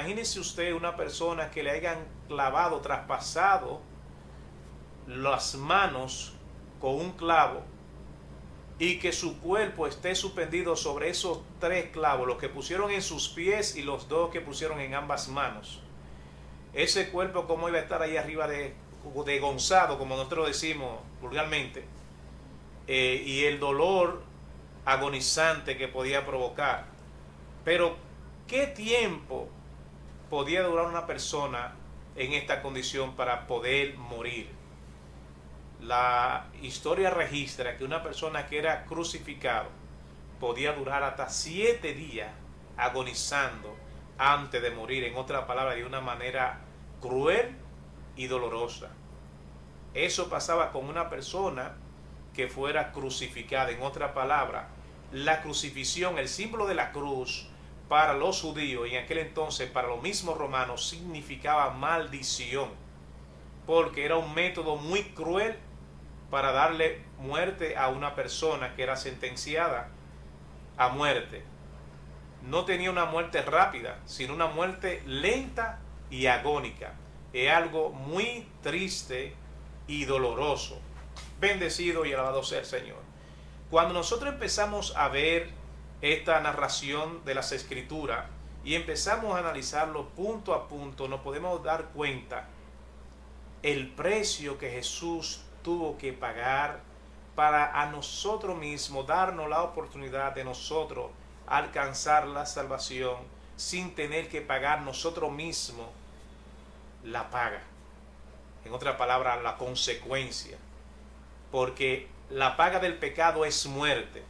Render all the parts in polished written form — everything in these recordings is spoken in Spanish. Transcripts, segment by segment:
Imagínese usted una persona que le hayan clavado, traspasado las manos con un clavo y que su cuerpo esté suspendido sobre esos 3 clavos, los que pusieron en sus pies y los 2 que pusieron en ambas manos. Ese cuerpo, como iba a estar ahí arriba de gonzado, como nosotros decimos vulgarmente, y el dolor agonizante que podía provocar. Pero, ¿qué tiempo podía durar una persona en esta condición para poder morir? La historia registra que una persona que era crucificado podía durar hasta 7 días agonizando antes de morir, en otra palabra, de una manera cruel y dolorosa. Eso pasaba con una persona que fuera crucificada. En otra palabra, la crucifixión, el símbolo de la cruz, para los judíos y en aquel entonces para los mismos romanos, significaba maldición, porque era un método muy cruel para darle muerte a una persona que era sentenciada a muerte. No tenía una muerte rápida, sino una muerte lenta y agónica. Es algo muy triste y doloroso. Bendecido y alabado sea el Señor. Cuando nosotros empezamos a ver esta narración de las Escrituras y empezamos a analizarlo punto a punto, nos podemos dar cuenta el precio que Jesús tuvo que pagar para a nosotros mismos darnos la oportunidad de nosotros alcanzar la salvación sin tener que pagar nosotros mismos la paga. En otra palabra, la consecuencia. Porque la paga del pecado es muerte.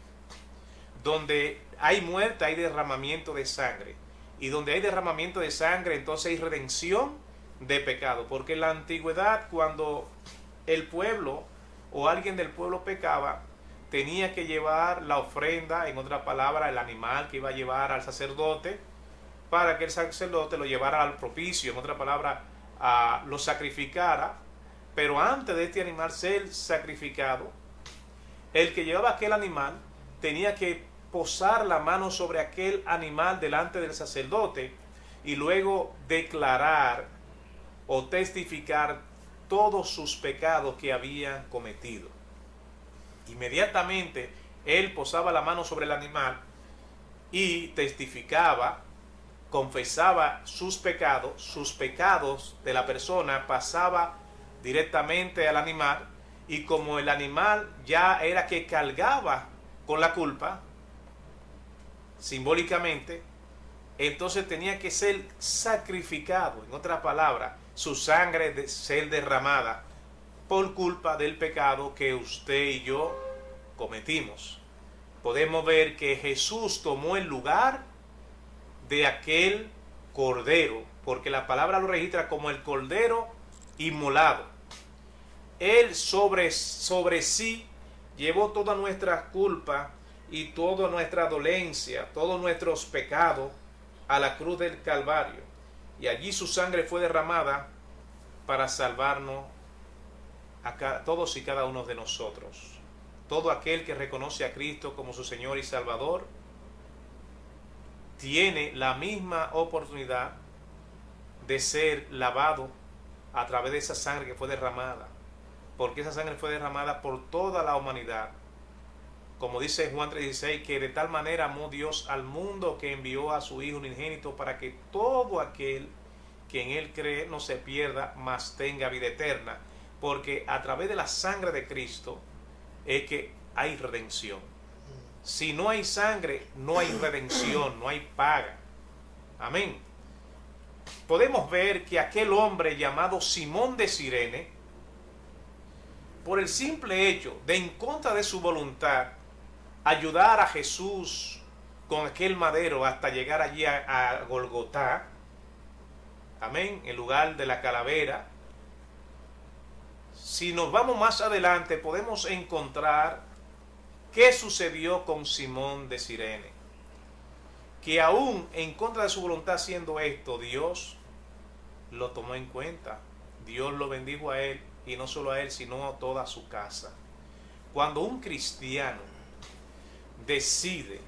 Donde hay muerte hay derramamiento de sangre. Y donde hay derramamiento de sangre, entonces hay redención de pecado. Porque en la antigüedad, cuando el pueblo o alguien del pueblo pecaba, tenía que llevar la ofrenda, en otra palabra, el animal que iba a llevar al sacerdote, para que el sacerdote lo llevara al propicio, en otra palabra, lo sacrificara. Pero antes de este animal ser sacrificado, el que llevaba aquel animal tenía que posar la mano sobre aquel animal delante del sacerdote y luego declarar o testificar todos sus pecados que habían cometido. Inmediatamente él posaba la mano sobre el animal y testificaba, confesaba sus pecados de la persona pasaba directamente al animal, y como el animal ya era que cargaba con la culpa simbólicamente, entonces tenía que ser sacrificado, en otras palabras, su sangre de ser derramada por culpa del pecado que usted y yo cometimos. Podemos ver que Jesús tomó el lugar de aquel cordero, porque la palabra lo registra como el cordero inmolado. Él sobre sí llevó toda nuestra culpa y toda nuestra dolencia, todos nuestros pecados a la cruz del Calvario. Y allí su sangre fue derramada para salvarnos a todos y cada uno de nosotros. Todo aquel que reconoce a Cristo como su Señor y Salvador tiene la misma oportunidad de ser lavado a través de esa sangre que fue derramada, porque esa sangre fue derramada por toda la humanidad. Como dice Juan 3:16, que de tal manera amó Dios al mundo que envió a su Hijo unigénito para que todo aquel que en Él cree no se pierda, mas tenga vida eterna. Porque a través de la sangre de Cristo es que hay redención. Si no hay sangre, no hay redención, no hay paga. Amén. Podemos ver que aquel hombre llamado Simón de Cirene, por el simple hecho de, en contra de su voluntad, ayudar a Jesús con aquel madero hasta llegar allí a Golgotá, amén, en lugar de la calavera. Si nos vamos más adelante, podemos encontrar qué sucedió con Simón de Cirene, que aún en contra de su voluntad haciendo esto, Dios lo tomó en cuenta. Dios lo bendijo a él, y no solo a él, sino a toda su casa. Cuando un cristiano decide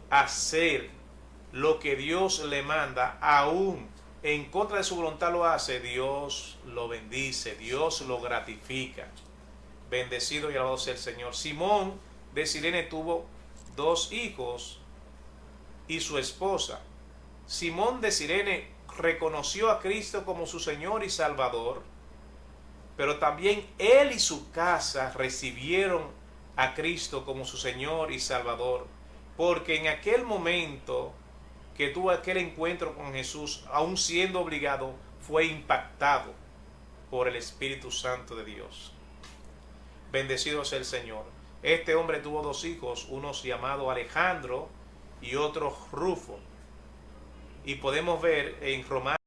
hacer lo que Dios le manda, aún en contra de su voluntad lo hace, Dios lo bendice, Dios lo gratifica. Bendecido y alabado sea el Señor. Simón de Cirene tuvo 2 hijos y su esposa. Simón de Cirene reconoció a Cristo como su Señor y Salvador, pero también él y su casa recibieron a Cristo como su Señor y Salvador, porque en aquel momento que tuvo aquel encuentro con Jesús, aún siendo obligado, fue impactado por el Espíritu Santo de Dios. Bendecido sea el Señor. Este hombre tuvo 2 hijos, uno llamado Alejandro y otro Rufo. Y podemos ver en Romanos